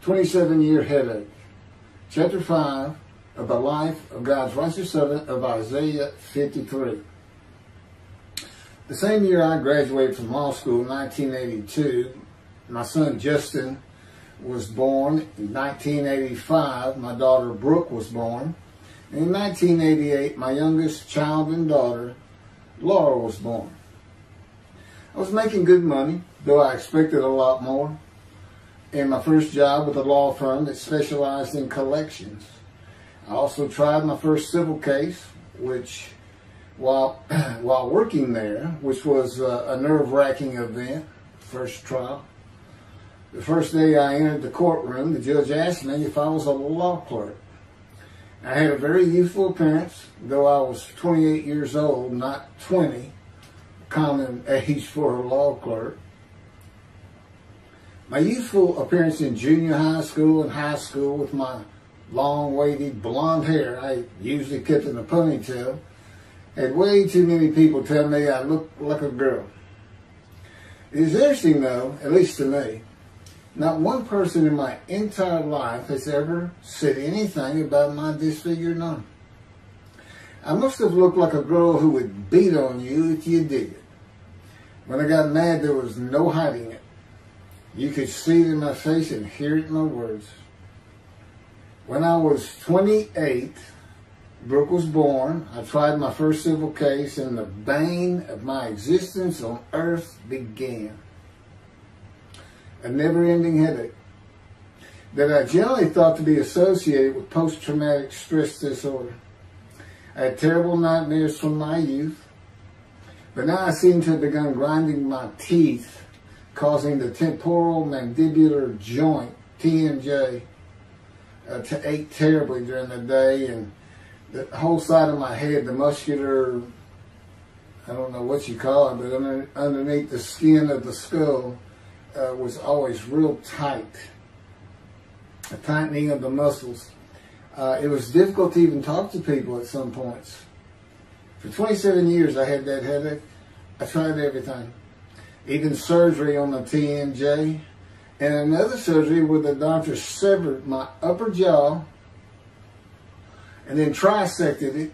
27-year headache. Chapter 5 of the life of God's righteous servant of Isaiah 53. The same year I graduated from law school in 1982, my son Justin was born. In 1985, my daughter Brooke was born. And in 1988, my youngest child and daughter, Laura, was born. I was making good money, though I expected a lot more, in my first job with a law firm that specialized in collections. I also tried my first civil case, which, while working there, which was a nerve-wracking event, first trial. The first day I entered the courtroom, the judge asked me if I was a law clerk. I had a very youthful appearance, though I was 28 years old, not 20, common age for a law clerk. My youthful appearance in junior high school and high school with my long, wavy blonde hair, I usually kept in a ponytail, had way too many people tell me I looked like a girl. It is interesting though, at least to me, not one person in my entire life has ever said anything about my disfigured arm. I must have looked like a girl who would beat on you if you did it. When I got mad, there was no hiding it. You could see it in my face and hear it in my words. When I was 28, Brooke was born. I tried my first civil case, and the bane of my existence on earth began. A never-ending headache that I generally thought to be associated with post-traumatic stress disorder. I had terrible nightmares from my youth, but now I seem to have begun grinding my teeth, causing the temporal mandibular joint, TMJ, to ache terribly during the day, and the whole side of my head, the muscular, I don't know what you call it, but underneath the skin of the skull, was always real tight, a tightening of the muscles. It was difficult to even talk to people at some points. For 27 years I had that headache. I tried everything, even surgery on the TMJ, and another surgery where the doctor severed my upper jaw and then trisected it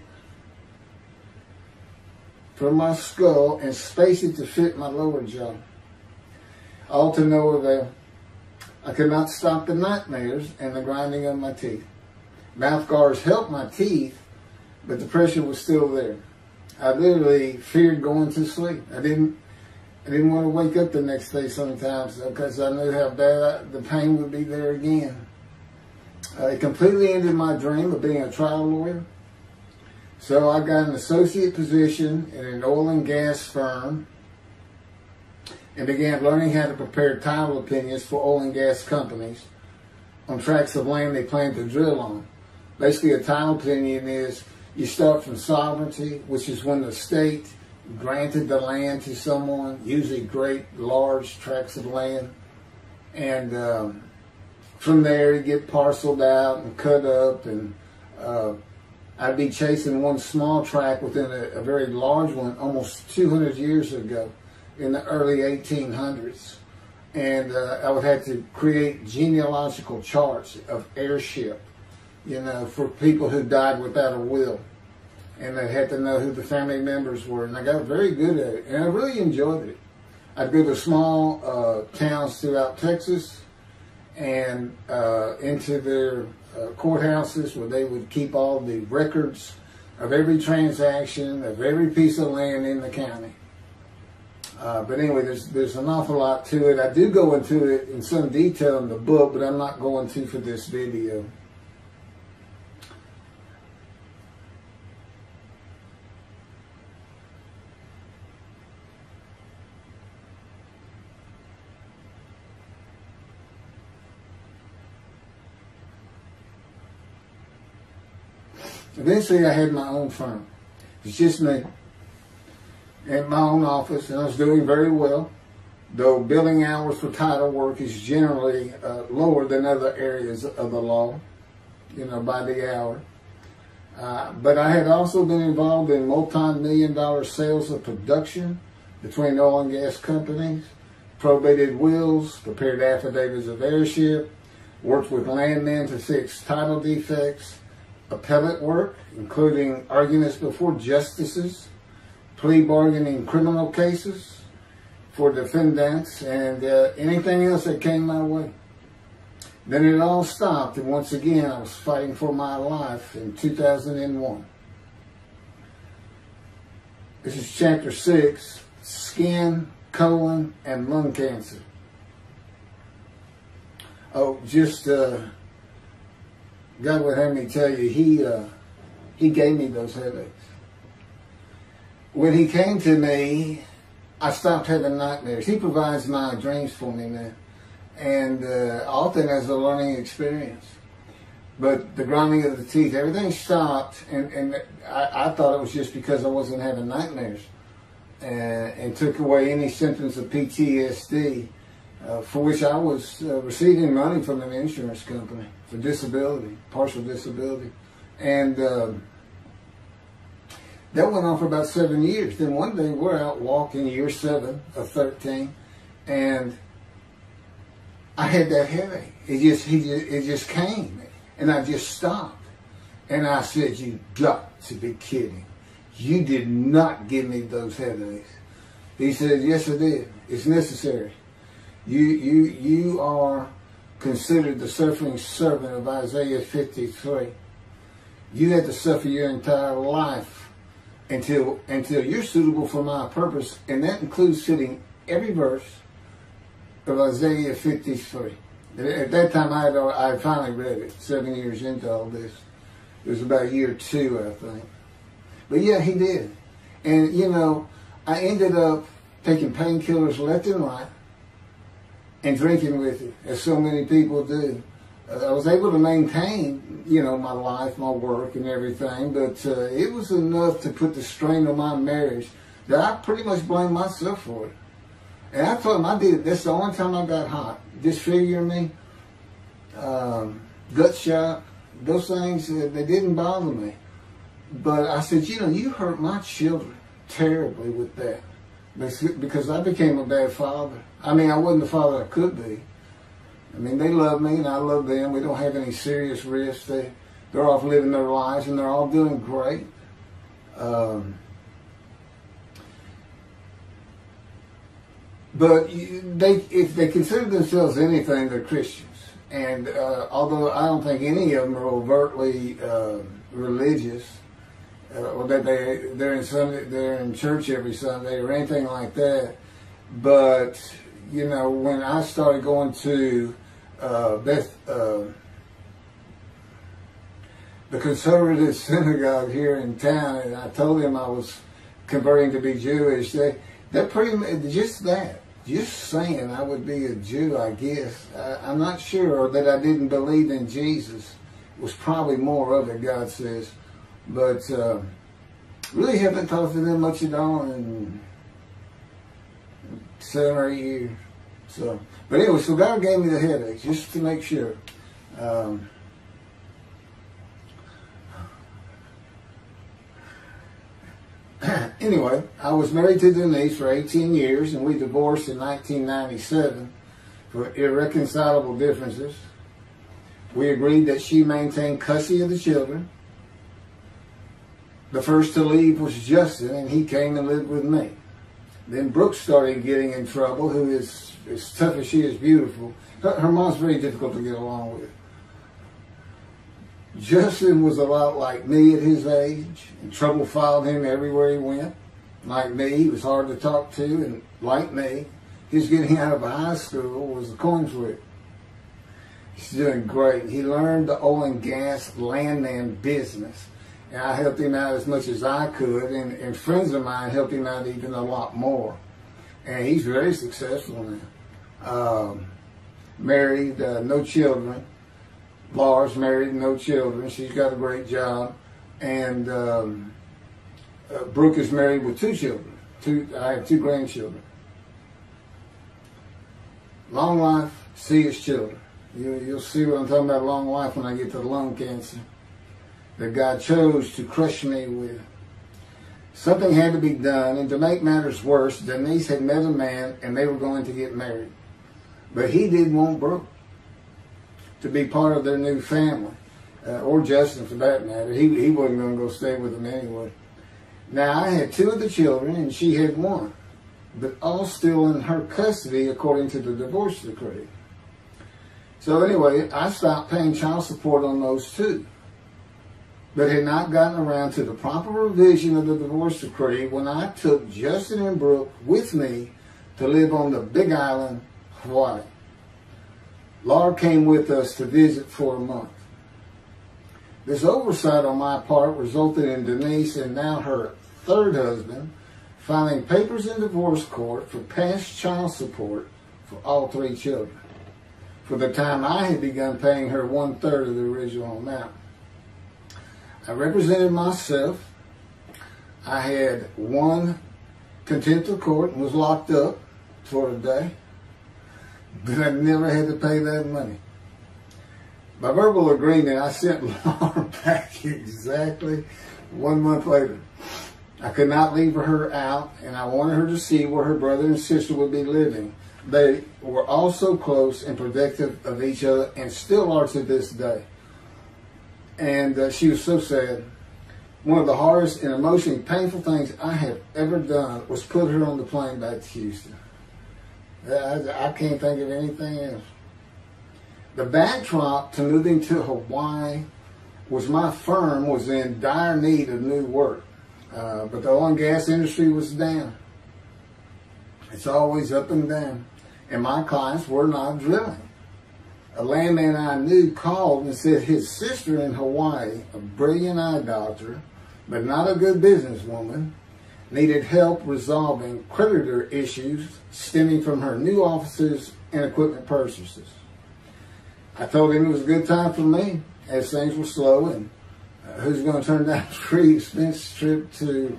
from my skull and spaced it to fit my lower jaw. All to no avail. I could not stop the nightmares and the grinding of my teeth. Mouth guards helped my teeth, but the pressure was still there. I literally feared going to sleep. I didn't want to wake up the next day sometimes because I knew how bad the pain would be there again. It completely ended my dream of being a trial lawyer. So I got an associate position in an oil and gas firm and began learning how to prepare title opinions for oil and gas companies on tracts of land they plan to drill on. Basically, a title opinion is you start from sovereignty, which is when the state granted the land to someone, usually great, large tracts of land. And from there, you get parceled out and cut up. And I'd be chasing one small tract within a very large one almost 200 years ago, in the early 1800s, and I would have to create genealogical charts of heirship, you know, for people who died without a will, and they had to know who the family members were, and I got very good at it, and I really enjoyed it. I'd go to small towns throughout Texas and into their courthouses where they would keep all the records of every transaction, of every piece of land in the county. But anyway, there's an awful lot to it. I do go into it in some detail in the book, but I'm not going to for this video. Eventually, I had my own firm. It's just me. In my own office, and I was doing very well, though billing hours for title work is generally lower than other areas of the law, you know, by the hour. But I had also been involved in multi-million-dollar sales of production between oil and gas companies, probated wills, prepared affidavits of heirship, worked with landmen to fix title defects, appellate work, including arguments before justices, plea bargaining in criminal cases for defendants, and anything else that came my way. Then it all stopped, and once again I was fighting for my life in 2001. This is chapter 6, skin, colon, and lung cancer. Oh, just, God would have me tell you, he gave me those headaches. When he came to me, I stopped having nightmares. He provides my dreams for me now, and often as a learning experience. But the grinding of the teeth, everything stopped, and I thought it was just because I wasn't having nightmares, and took away any symptoms of PTSD, for which I was receiving money from an insurance company for disability, partial disability. And that went on for about 7 years. Then one day we're out walking, year 7 of 13, and I had that headache. It just came, and I just stopped. And I said, "You got to be kidding. You did not give me those headaches." He said, "Yes, I did. It's necessary. You are considered the suffering servant of Isaiah 53. You have to suffer your entire life until you're suitable for my purpose," and that includes fitting every verse of Isaiah 53. At that time, I had finally read it, 7 years into all this. It was about year 2, I think. But yeah, he did. And, you know, I ended up taking painkillers left and right and drinking with it, as so many people do. I was able to maintain, you know, my life, my work, and everything, but it was enough to put the strain on my marriage that I pretty much blamed myself for it. And I told him I did it. That's the only time I got hot. Disfigure me, gut shot, those things, they didn't bother me. But I said, you know, you hurt my children terribly with that, because I became a bad father. I mean, I wasn't the father I could be. I mean, they love me and I love them. We don't have any serious risks. They're off living their lives and they're all doing great. But if they consider themselves anything, they're Christians. And although I don't think any of them are overtly religious, or that they're in church every Sunday or anything like that, but you know, when I started going to the conservative synagogue here in town, and I told them I was converting to be Jewish, they're pretty much just saying I would be a Jew, I guess. I'm not sure that I didn't believe in Jesus. It was probably more of it, God says. But really haven't talked to them much at all in 7 or 8 years. So, but anyway, so God gave me the headache just to make sure. Anyway, I was married to Denise for 18 years, and we divorced in 1997 for irreconcilable differences. We agreed that she maintain custody of the children. The first to leave was Justin, and he came and lived with me. Then Brooke started getting in trouble, who is as tough as she is beautiful. Her mom's very difficult to get along with. Justin was a lot like me at his age, and trouble followed him everywhere he went. Like me, he was hard to talk to, and like me, his getting out of high school was a coin flip. He's doing great. He learned the oil and gas landman business, and I helped him out as much as I could, and friends of mine helped him out even a lot more. And he's very successful now. Married, no children. Laura's married, no children. She's got a great job. And Brooke is married with 2 children. I have 2 grandchildren. Long life, see his children. You'll see what I'm talking about, long life, when I get to the lung cancer that God chose to crush me with. Something had to be done, and to make matters worse, Denise had met a man and they were going to get married. But he didn't want Brooke. to be part of their new family, or Justin for that matter. He wasn't going to go stay with them anyway. Now, I had 2 of the children, and she had 1, but all still in her custody according to the divorce decree. So anyway, I stopped paying child support on those 2, but had not gotten around to the proper revision of the divorce decree when I took Justin and Brooke with me to live on the Big Island, Hawaii. Laura came with us to visit for a month. This oversight on my part resulted in Denise and now her 3rd husband filing papers in divorce court for past child support for all 3 children, for the time I had begun paying her 1/3 of the original amount. I represented myself. I had won contempt of court and was locked up for a day, but I never had to pay that money. By verbal agreement, I sent Laura back exactly 1 month later. I could not leave her out, and I wanted her to see where her brother and sister would be living. They were all so close and protective of each other, and still are to this day. And she was so sad. One of the hardest and emotionally painful things I have ever done was put her on the plane back to Houston. I can't think of anything else. The backdrop to moving to Hawaii was my firm was in dire need of new work. But the oil and gas industry was down. It's always up and down. And my clients were not drilling. A landman I knew called and said his sister in Hawaii, a brilliant eye doctor, but not a good businesswoman, needed help resolving creditor issues stemming from her new offices and equipment purchases. I told him it was a good time for me, as things were slow, and who's going to turn down a free expense trip to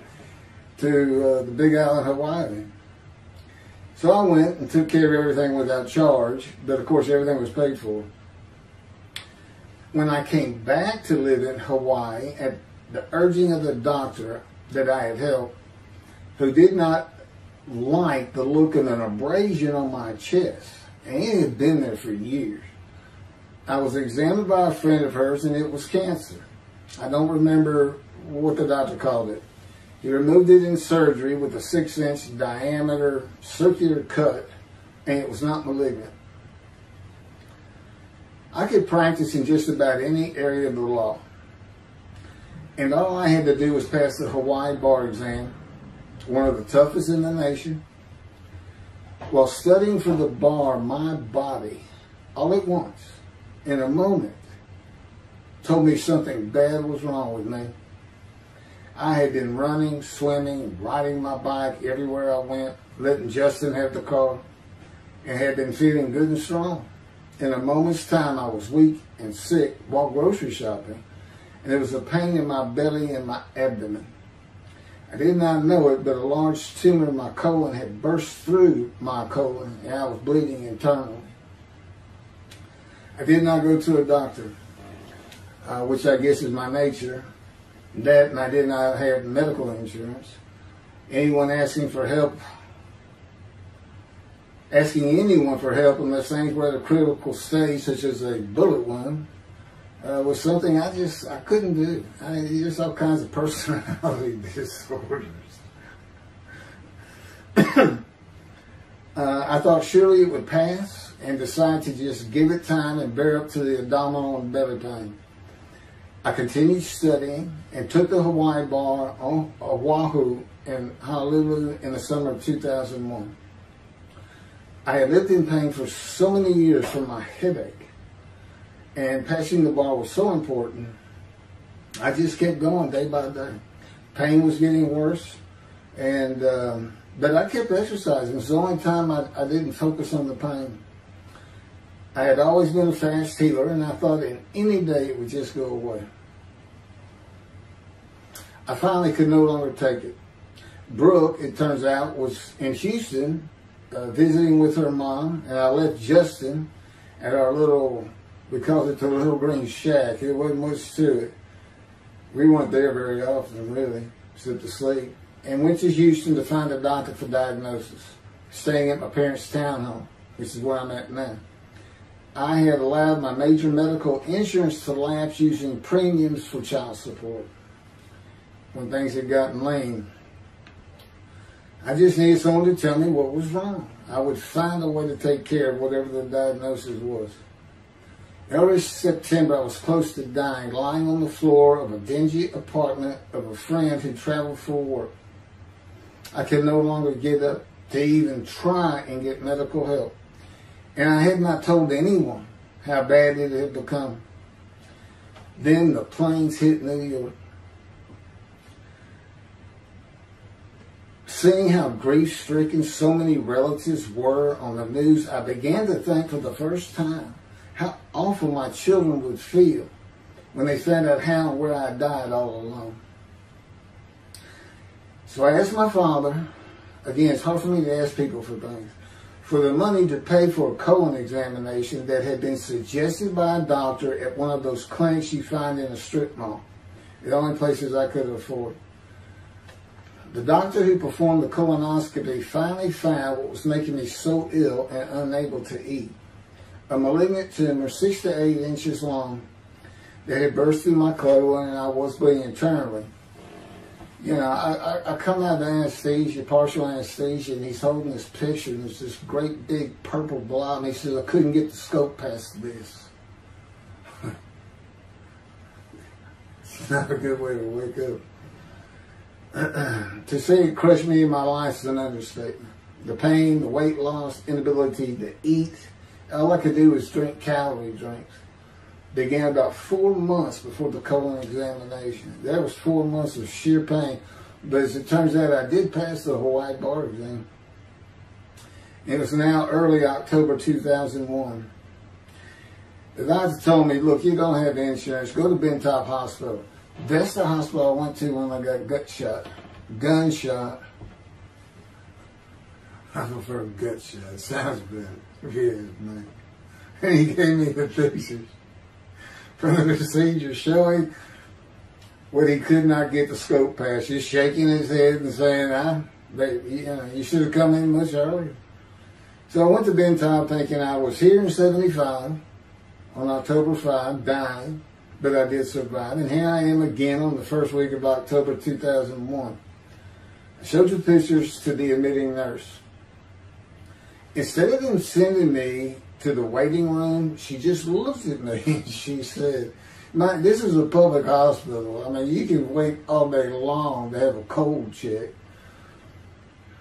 the Big Island, Hawaii? So I went and took care of everything without charge, but of course everything was paid for. When I came back to live in Hawaii, at the urging of the doctor that I had helped, who did not like the look of an abrasion on my chest, and it had been there for years, I was examined by a friend of hers, and it was cancer. I don't remember what the doctor called it. He removed it in surgery with a 6-inch diameter circular cut, and it was not malignant. I could practice in just about any area of the law, and all I had to do was pass the Hawaii bar exam, one of the toughest in the nation. While studying for the bar, my body, all at once, in a moment, told me something bad was wrong with me. I had been running, swimming, riding my bike everywhere I went, letting Justin have the car, and had been feeling good and strong. In a moment's time, I was weak and sick while grocery shopping, and there was a pain in my belly and my abdomen. I did not know it, but a large tumor in my colon had burst through my colon, and I was bleeding internally. I did not go to a doctor, which I guess is my nature. That, and I did not have medical insurance. Anyone asking anyone for help unless things were at a critical stage, such as a bullet wound, was something I couldn't do. There's all kinds of personality disorders. I thought surely it would pass, and decided to just give it time and bear up to the abdominal and belly pain. I continued studying and took the Hawaii bar on Oahu and Honolulu in the summer of 2001. I had lived in pain for so many years from my headache, and passing the bar was so important, I just kept going day by day. Pain was getting worse, and but I kept exercising. It was the only time I didn't focus on the pain. I had always been a fast healer, and I thought in any day it would just go away. I finally could no longer take it. Brooke, it turns out, was in Houston visiting with her mom, and I left Justin at our little, we called it the Little Green Shack. There wasn't much to it. We weren't there very often, really, except to sleep, and went to Houston to find a doctor for diagnosis, staying at my parents' townhome, which is where I'm at now. I had allowed my major medical insurance to lapse using premiums for child support when things had gotten lean. I just needed someone to tell me what was wrong. I would find a way to take care of whatever the diagnosis was. Early September, I was close to dying, lying on the floor of a dingy apartment of a friend who traveled for work. I could no longer get up to even try and get medical help. And I had not told anyone how bad it had become. Then the planes hit New York. Seeing how grief-stricken so many relatives were on the news, I began to think for the first time how awful my children would feel when they found out how and where I died all alone. So I asked my father, again, it's hard for me to ask people for things, for the money to pay for a colon examination that had been suggested by a doctor at one of those clinics you find in a strip mall, the only places I could afford. The doctor who performed the colonoscopy finally found what was making me so ill and unable to eat. A malignant tumor 6 to 8 inches long that had burst through my colon, and I was bleeding internally. You know, I come out of anesthesia, partial anesthesia, and he's holding this picture, and there's this great big purple blob, and he says, I couldn't get the scope past this. It's not a good way to wake up. To say it crushed me in my life is an understatement. The pain, the weight loss, inability to eat, all I could do was drink calorie drinks. Began about 4 months before the colon examination. That was 4 months of sheer pain. But as it turns out, I did pass the Hawaii bar exam. It was now early October 2001. The doctor told me, look, you don't have insurance. Go to Bentop Hospital. That's the hospital I went to when I got gunshot. I prefer gut shot. It sounds better. It is, man. And he gave me the pictures from the procedure showing what he could not get the scope past. Just shaking his head and saying, you should have come in much earlier. So I went to Bentop thinking I was here in 75 on October 5, dying, but I did survive. And here I am again on the first week of October 2001. I showed the pictures to the admitting nurse. Instead of them sending me to the waiting room, she just looked at me and she said, this is a public hospital. I mean, you can wait all day long to have a cold check.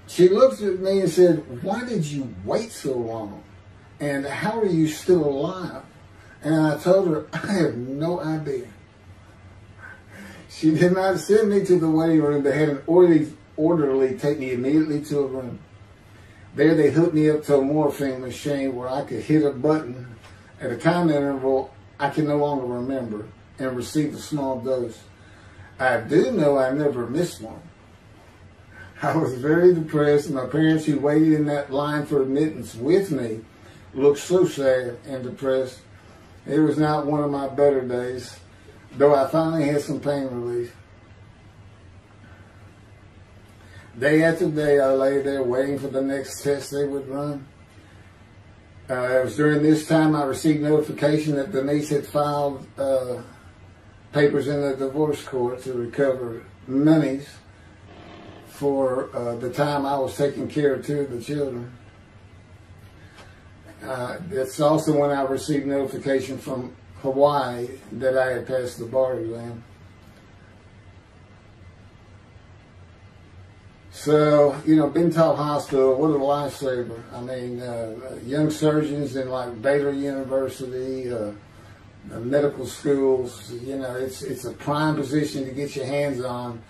She looked at me and said, why did you wait so long? And how are you still alive? And I told her, I have no idea. She did not send me to the waiting room. They had an orderly take me immediately to a room. There they hooked me up to a morphine machine where I could hit a button at a time interval I can no longer remember and receive a small dose. I do know I never missed one. I was very depressed, and my parents who waited in that line for admittance with me looked so sad and depressed. It was not one of my better days, though I finally had some pain relief. Day after day, I lay there waiting for the next test they would run. It was during this time I received notification that Denise had filed papers in the divorce court to recover monies for the time I was taking care of 2 of the children. It's also when I received notification from Hawaii that I had passed the bar exam. So, you know, Bentop Hospital, what a lifesaver. I mean, young surgeons in like Baylor University, medical schools, you know, it's a prime position to get your hands on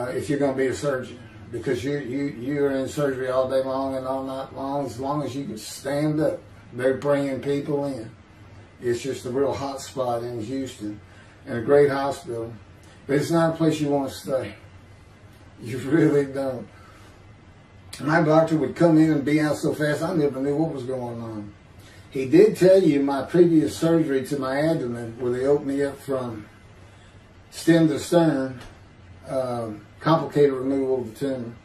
if you're going to be a surgeon. Because you're in surgery all day long and all night long. As long as you can stand up, they're bringing people in. It's just a real hot spot in Houston and a great hospital. But it's not a place you want to stay. You really don't. My doctor would come in and be out so fast, I never knew what was going on. He did tell you my previous surgery to my abdomen, where they opened me up from stem to stern, complicated removal of the tumor.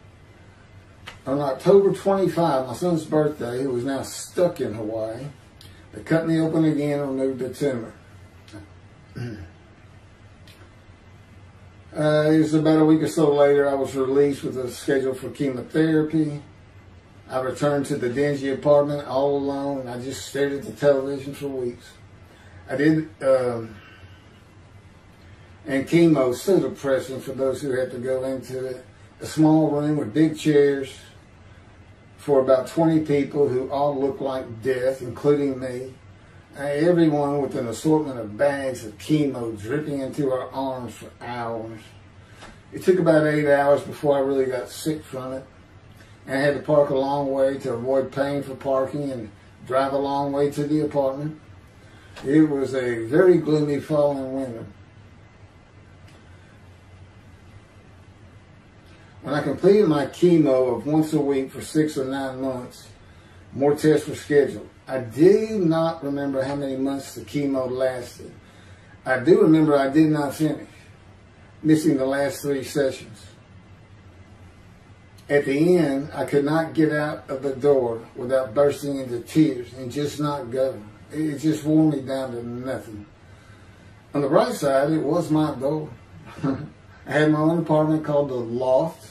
On October 25, my son's birthday, who was now stuck in Hawaii, They cut me open again and removed the tumor. It was about a week or so later, I was released with a schedule for chemotherapy. I returned to the dingy apartment all alone, and I just stared at the television for weeks. I did, and chemo is so depressing for those who had to go into it. A small room with big chairs for about 20 people who all looked like death, including me. Everyone with an assortment of bags of chemo dripping into our arms for hours. It took about 8 hours before I really got sick from it. And I had to park a long way to avoid paying for parking and drive a long way to the apartment. It was a very gloomy fall and winter. When I completed my chemo of once a week for 6 or 9 months, more tests were scheduled. I do not remember how many months the chemo lasted. I do remember I did not finish, missing the last 3 sessions. At the end, I could not get out of the door without bursting into tears and just not go. It just wore me down to nothing. On the bright side, it was my door. I had my own apartment called the Loft.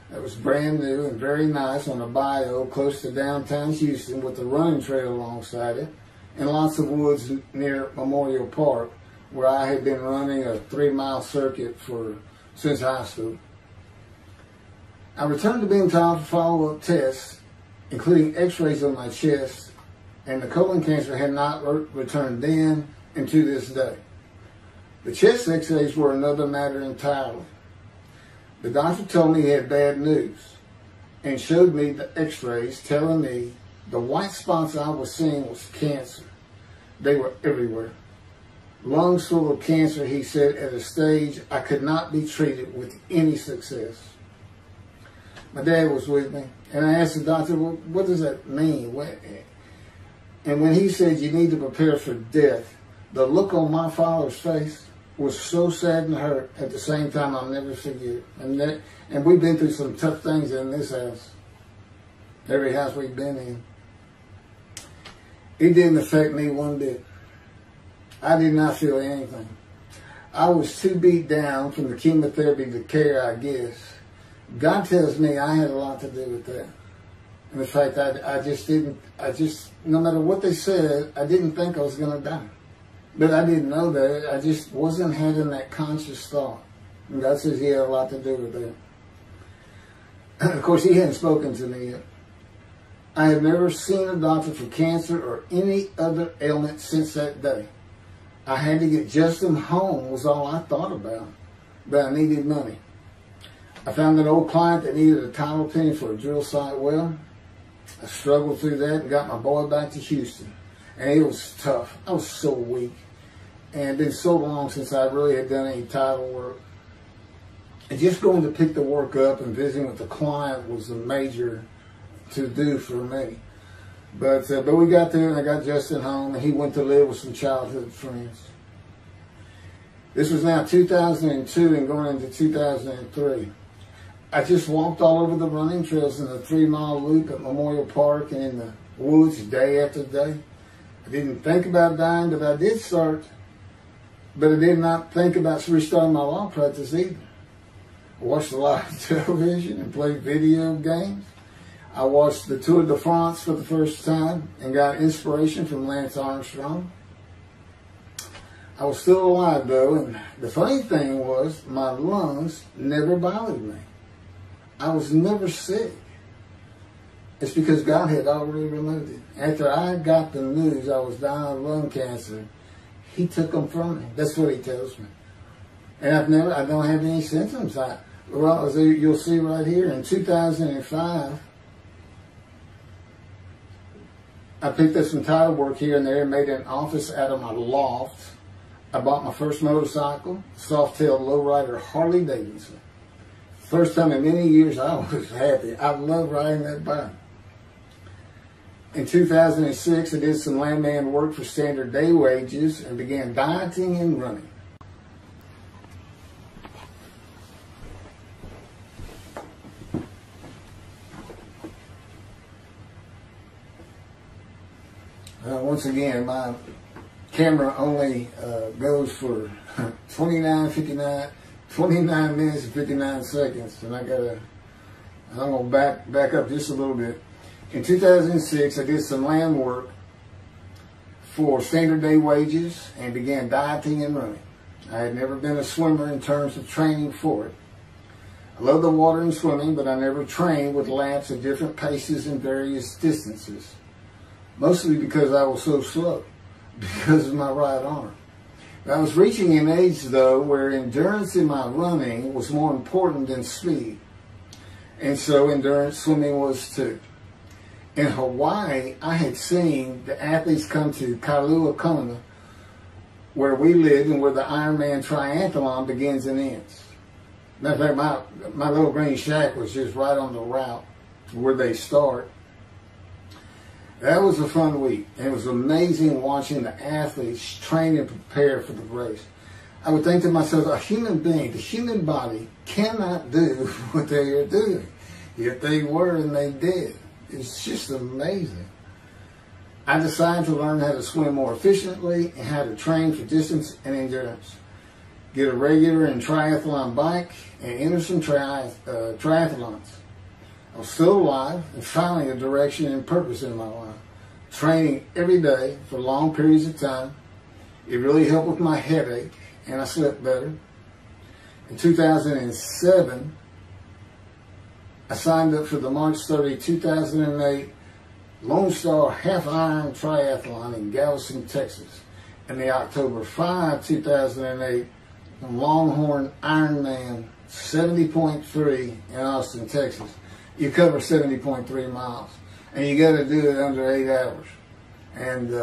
That was brand new and very nice on a bayou close to downtown Houston with a running trail alongside it and lots of woods near Memorial Park where I had been running a 3-mile circuit since high school. I returned to being told for follow-up tests, including x-rays on my chest, and the colon cancer had not returned then and to this day. The chest x-rays were another matter entirely. The doctor told me he had bad news and showed me the x-rays telling me the white spots I was seeing was cancer. They were everywhere. Lungs full of cancer, he said, at a stage I could not be treated with any success. My dad was with me, and I asked the doctor, well, what does that mean? And when he said you need to prepare for death, the look on my father's face was so sad and hurt at the same time I'll never forget. And we've been through some tough things in this house. Every house we've been in. It didn't affect me one bit. I did not feel anything. I was too beat down from the chemotherapy to care, I guess. God tells me I had a lot to do with that. And in fact, I just, no matter what they said, I didn't think I was going to die. But I didn't know that. I just wasn't having that conscious thought. And God says he had a lot to do with that. Of course, he hadn't spoken to me yet. I had never seen a doctor for cancer or any other ailment since that day. I had to get Justin home was all I thought about. But I needed money. I found an old client that needed a title opinion for a drill site well. I struggled through that and got my boy back to Houston. And it was tough. I was so weak. And it had been so long since I really had done any title work. And just going to pick the work up and visiting with the client was a major to-do for me. But we got there and I got Justin home and he went to live with some childhood friends. This was now 2002 and going into 2003. I just walked all over the running trails in the 3-mile loop at Memorial Park and in the woods day after day. I didn't think about dying, but I did start. But I did not think about restarting my law practice either. I watched a lot of television and played video games. I watched the Tour de France for the first time and got inspiration from Lance Armstrong. I was still alive though, and the funny thing was my lungs never bothered me. I was never sick. It's because God had already removed it. After I got the news I was dying of lung cancer, he took them from me. That's what he tells me. And I don't have any symptoms. Well, as you'll see right here, in 2005, I picked up some title work here and there and made an office out of my loft. I bought my first motorcycle, soft-tailed lowrider Harley Davidson. First time in many years I was happy. I loved riding that bike. In 2006, I did some landman work for standard day wages and began dieting and running. once again, my camera only goes for 29 minutes and 59 seconds, and I'm going to back up just a little bit. In 2006, I did some land work for standard day wages and began dieting and running. I had never been a swimmer in terms of training for it. I love the water and swimming, but I never trained with laps at different paces and various distances. Mostly because I was so slow, because of my right arm. But I was reaching an age, though, where endurance in my running was more important than speed. And so endurance swimming was too. In Hawaii, I had seen the athletes come to Kailua Kona, where we lived and where the Ironman triathlon begins and ends. Matter of fact, my little green shack was just right on the route where they start. That was a fun week. And it was amazing watching the athletes train and prepare for the race. I would think to myself, a human being, the human body cannot do what they are doing. Yet they were and they did. It's just amazing. I decided to learn how to swim more efficiently and how to train for distance and endurance. Get a regular and triathlon bike and enter some triathlons. I was still alive and finding a direction and purpose in my life. Training every day for long periods of time. It really helped with my headache and I slept better. In 2007, I signed up for the March 30, 2008 Lone Star Half Iron Triathlon in Galveston, Texas. And the October 5, 2008 Longhorn Ironman 70.3 in Austin, Texas. You cover 70.3 miles. And you got to do it under 8 hours. And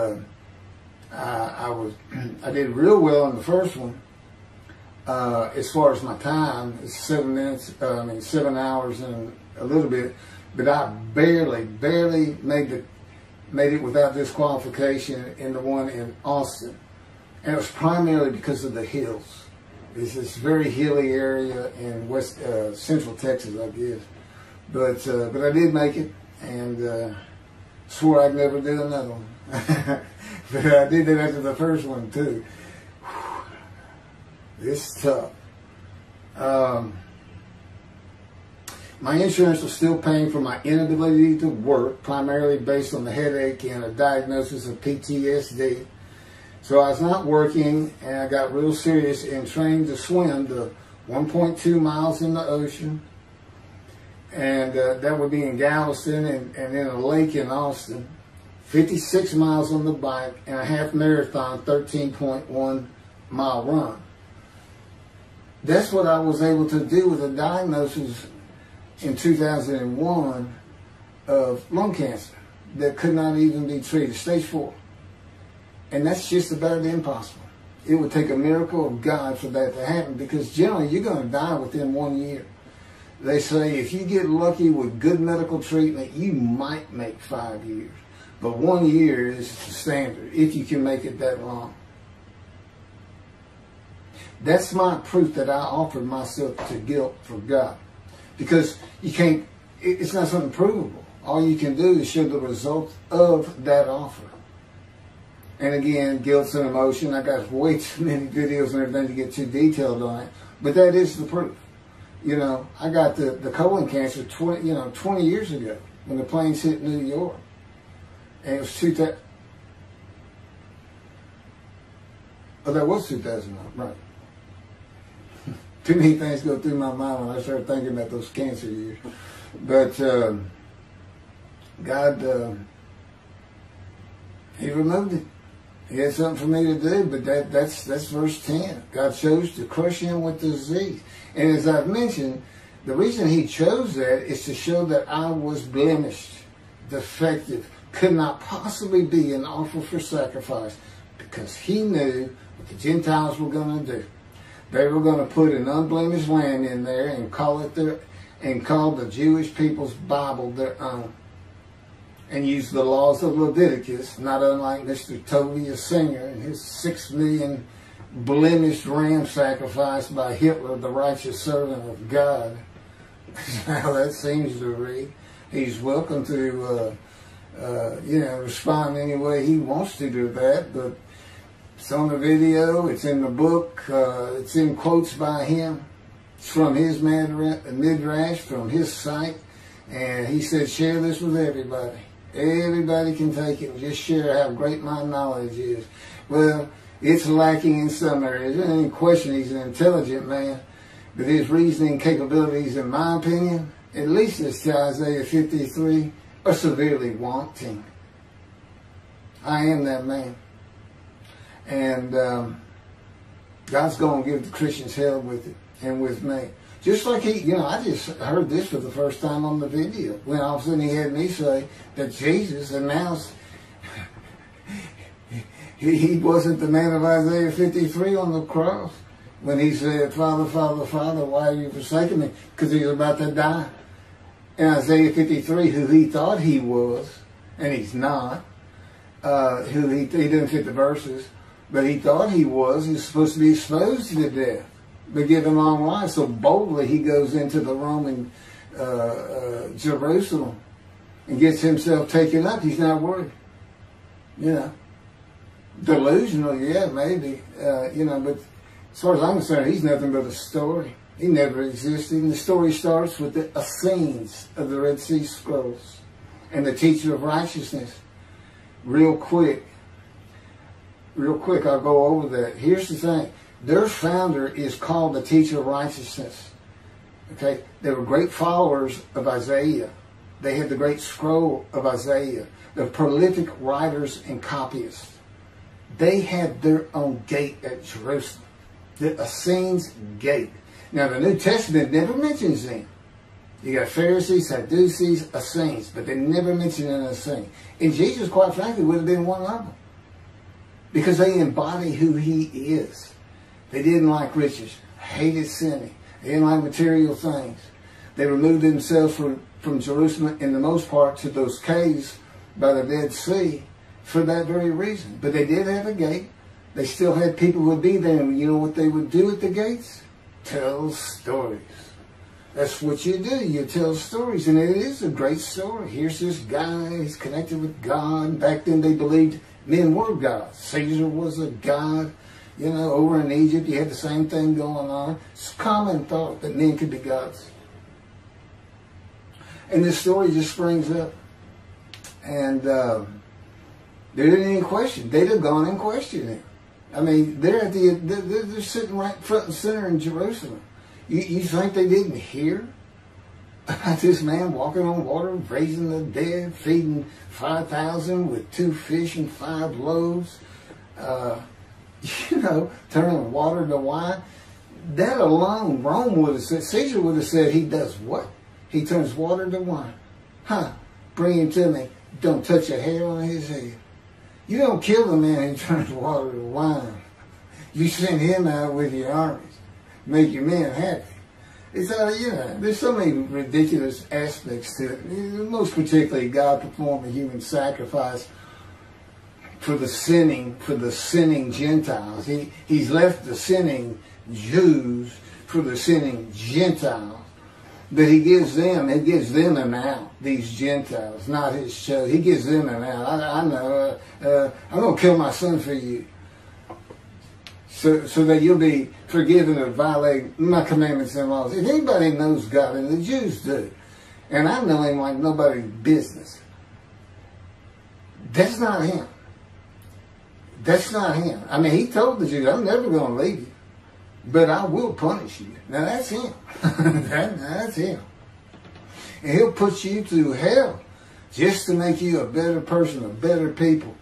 I did real well in the first one. As far as my time, it's 7 hours and a little bit, but I barely made it without disqualification in the one in Austin, and it was primarily because of the hills. It's this very hilly area in central Texas, I guess, but I did make it, and swore I'd never do another one. But I did it after the first one too. It's tough. My insurance was still paying for my inability to work, primarily based on the headache and a diagnosis of PTSD. So I was not working, and I got real serious in training to swim the 1.2 miles in the ocean. And that would be in Galveston and in a lake in Austin. 56 miles on the bike and a half marathon, 13.1 mile run. That's what I was able to do with a diagnosis in 2001 of lung cancer that could not even be treated, stage 4. And that's just about impossible. It would take a miracle of God for that to happen, because generally you're going to die within 1 year. They say if you get lucky with good medical treatment, you might make 5 years. But 1 year is the standard, if you can make it that long. That's my proof that I offered myself to guilt for God. Because you can't, it's not something provable. All you can do is show the result of that offer. And again, guilt's an emotion. I got way too many videos and everything to get too detailed on it. But that is the proof. You know, I got the colon cancer 20 years ago when the planes hit New York. And it was 2000. Oh, that was 2009, right. Too many things go through my mind when I start thinking about those cancer years. But God, He removed it. He had something for me to do, but that's verse 10. God chose to crush him with disease. And as I've mentioned, the reason He chose that is to show that I was blemished, defective, could not possibly be an offer for sacrifice, because He knew what the Gentiles were going to do. They were going to put an unblemished lamb in there and call the Jewish people's Bible their own, and use the laws of Leviticus, not unlike Mr. Tovia Singer and his 6 million blemished ram sacrifice by Hitler, the righteous servant of God. How that seems to read. He's welcome to respond any way he wants to that. But it's on the video, it's in the book, it's in quotes by him. It's from his midrash, from his site. And he said, share this with everybody. Everybody can take it and just share how great my knowledge is. Well, it's lacking in some areas. There's any question he's an intelligent man. But his reasoning capabilities, in my opinion, at least as to Isaiah 53, are severely wanting. I am that man. And God's going to give the Christians hell with it and with me. Just like I just heard this for the first time on the video. When all of a sudden he had me say that Jesus announced he wasn't the man of Isaiah 53 on the cross. When he said, Father, Father, Father, why have you forsaken me? Because he was about to die. In Isaiah 53, who he thought he was, and he's not, who he didn't fit the verses, but he thought he was supposed to be exposed to death, but given long life. So boldly he goes into the Roman Jerusalem and gets himself taken up. He's not worried. Delusional, yeah, maybe, but as far as I'm concerned, he's nothing but a story. He never existed. And the story starts with the Essenes of the Red Sea Scrolls and the teacher of righteousness. Real quick, I'll go over that. Here's the thing. Their founder is called the teacher of righteousness. Okay? They were great followers of Isaiah. They had the great scroll of Isaiah. They're prolific writers and copyists. They had their own gate at Jerusalem. The Essenes gate. Now, the New Testament never mentions them. You got Pharisees, Sadducees, Essenes, but they never mention an Essene. And Jesus, quite frankly, would have been one of them. Because they embody who he is. They didn't like riches, hated sinning. They didn't like material things. They removed themselves from Jerusalem, in the most part, to those caves by the Dead Sea for that very reason. But they did have a gate. They still had people who would be there. And you know what they would do at the gates? Tell stories. That's what you do. You tell stories. And it is a great story. Here's this guy. He's connected with God. Back then they believed men were gods. Caesar was a god. Over in Egypt you had the same thing going on. It's a common thought that men could be gods. And this story just springs up. And there didn't any question. They'd have gone and questioned him. I mean, they're sitting right front and center in Jerusalem. You think they didn't hear about this man walking on water, raising the dead, feeding 5,000 with 2 fish and 5 loaves, turning water to wine? That alone, Rome would have said, Caesar would have said, he does what? He turns water to wine. Bring him to me. Don't touch a hair on his head. You don't kill the man who turns water to wine. You send him out with your armies. Make your men happy. It's there's so many ridiculous aspects to it. Most particularly, God performed a human sacrifice for the sinning Gentiles. He's left the sinning Jews for the sinning Gentiles. But he gives them an out, these Gentiles, not his chosen. He gives them an out. I know, I'm going to kill my son for you. So that you'll be forgiven of violating my commandments and laws. If anybody knows God, and the Jews do, and I know him like nobody's business, that's not him. That's not him. I mean, he told the Jews, I'm never going to leave you, but I will punish you. Now that's him. That's him. And he'll put you through hell just to make you a better person, a better people.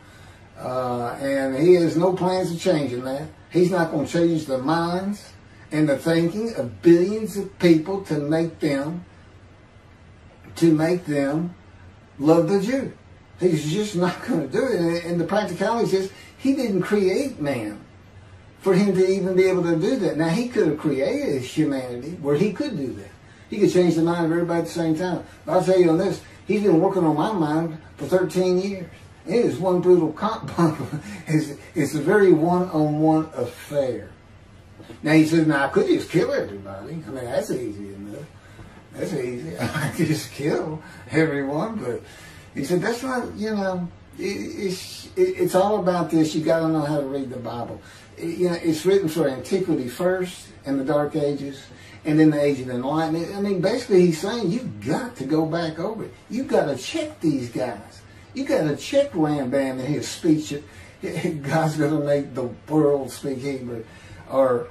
And he has no plans of changing that. He's not going to change the minds and the thinking of billions of people to make them love the Jew. He's just not going to do it. And the practicality is, he didn't create man for him to even be able to do that. Now, he could have created humanity where he could do that. He could change the mind of everybody at the same time. But I'll tell you on this, he's been working on my mind for 13 years. It is one brutal bundle. It's a very one-on-one affair. Now, he says, I could just kill everybody. I mean, that's easy enough. That's easy. I could just kill everyone, but He said, that's not, you know, it's all about this. You got to know how to read the Bible. You know, it's written for antiquity first, and the Dark Ages, and then the Age of Enlightenment. I mean, basically he's saying you've got to go back over it. You've got to check these guys. You've got to check Rambam and his speech. God's going to make the world speak Hebrew. Or,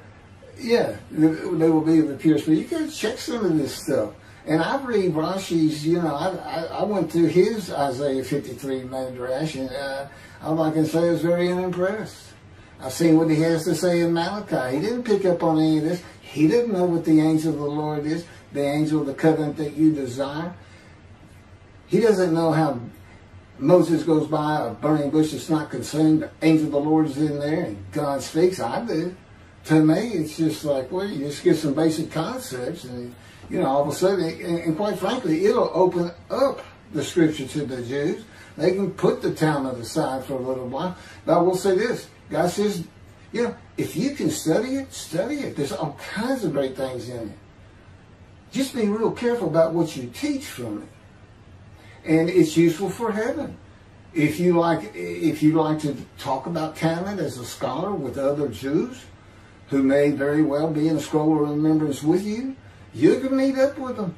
yeah, they will be of the pure spirit. You got to check some of this stuff. And I read Rashi's, you know, I went through his Isaiah 53 Midrash, and all I can say is very unimpressed. I've seen what he has to say in Malachi. He didn't pick up on any of this. He didn't know what the angel of the Lord is, the angel of the covenant that you desire. He doesn't know how Moses goes by a burning bush that's not consumed. The angel of the Lord is in there, and God speaks. I do. To me, it's just like, well, you just get some basic concepts, and you know, all of a sudden, and quite frankly, it'll open up the scripture to the Jews. They can put the Talmud aside for a little while. But I will say this. God says, you know, if you can study it, study it. There's all kinds of great things in it. Just be real careful about what you teach from it. And it's useful for heaven. If you like to talk about Talmud as a scholar with other Jews who may very well be in a scroll of remembrance with you, you can meet up with them.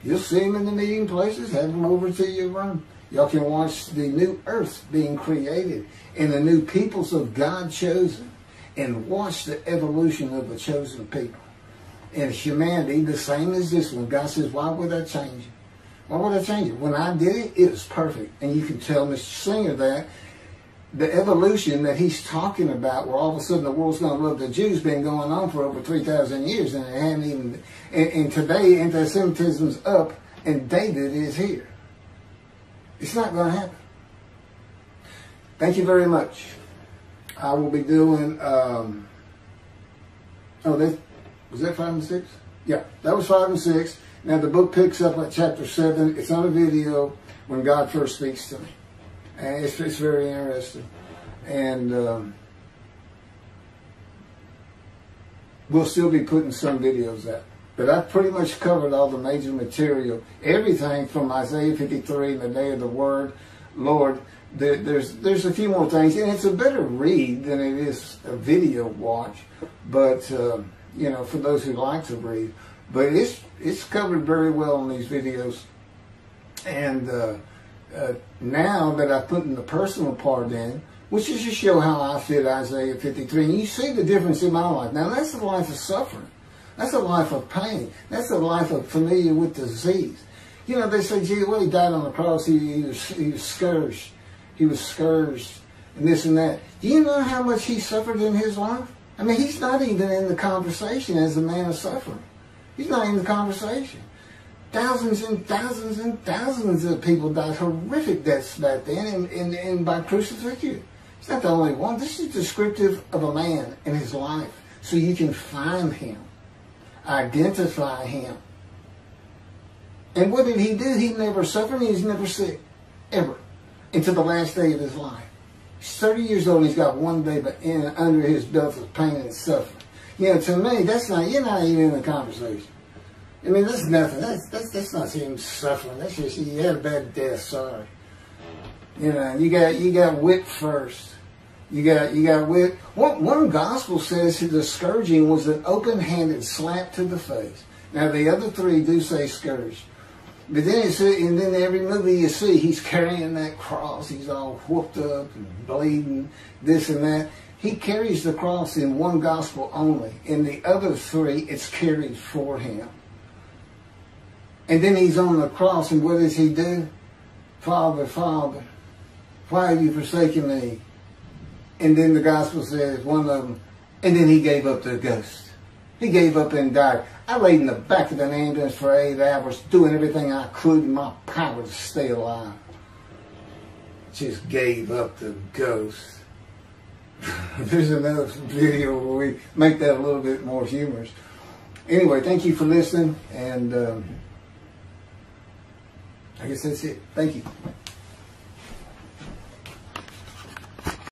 You'll see them in the meeting places, have them over to your room. Y'all can watch the new earth being created and the new peoples of God chosen, and watch the evolution of the chosen people. And humanity, the same as this one. God says, why would I change it? Why would I change it? When I did it, it was perfect. And you can tell Mr. Singer that the evolution that he's talking about, where all of a sudden the world's going to love the Jews, been going on for over 3,000 years, and it hadn't even. And today, anti-Semitism's up, and David is here. It's not going to happen. Thank you very much. I will be doing. Was that 5 and 6? Yeah, that was 5 and 6. Now the book picks up at chapter 7. It's on a video when God first speaks to me. And it's very interesting. And we'll still be putting some videos out. But I've pretty much covered all the major material. Everything from Isaiah 53 and the day of the word, Lord. There's a few more things. And it's a better read than it is a video watch. But, you know, for those who like to read. But it's covered very well in these videos. And now that I've put in the personal part in, which is to show how I fit Isaiah 53, and you see the difference in my life. Now that's a life of suffering. That's a life of pain. That's a life of familiar with disease. You know, they say, gee, well, he died on the cross. He was scourged. He was scourged and this and that. Do you know how much he suffered in his life? I mean, he's not even in the conversation as a man of suffering. He's not in the conversation. Thousands and thousands and thousands of people died horrific deaths back then and by crucifixion. It's not the only one. This is descriptive of a man in his life. So you can find him, identify him. And what did he do? He never suffered. He was never sick, ever, until the last day of his life. He's 30 years old and he's got one day under his belt of pain and suffering. You know, to me, that's not, you're not even in the conversation. I mean, that's nothing. That's not him suffering. That's just, you had a bad death, sorry. You know, you got whipped first. You got whipped. One gospel says the scourging was an open-handed slap to the face. Now the other three do say scourged. But then it says, and then every movie you see, he's carrying that cross. He's all whooped up and bleeding, this and that. He carries the cross in one gospel only. In the other three, it's carried for him. And then he's on the cross, and what does he do? Father, Father, why have you forsaken me? And then the gospel says, one of them, and then he gave up the ghost. He gave up and died. I laid in the back of an ambulance for 8 hours, doing everything I could in my power to stay alive. Just gave up the ghost. There's another video where we make that a little bit more humorous. Anyway, thank you for listening, and I guess that's it. Thank you.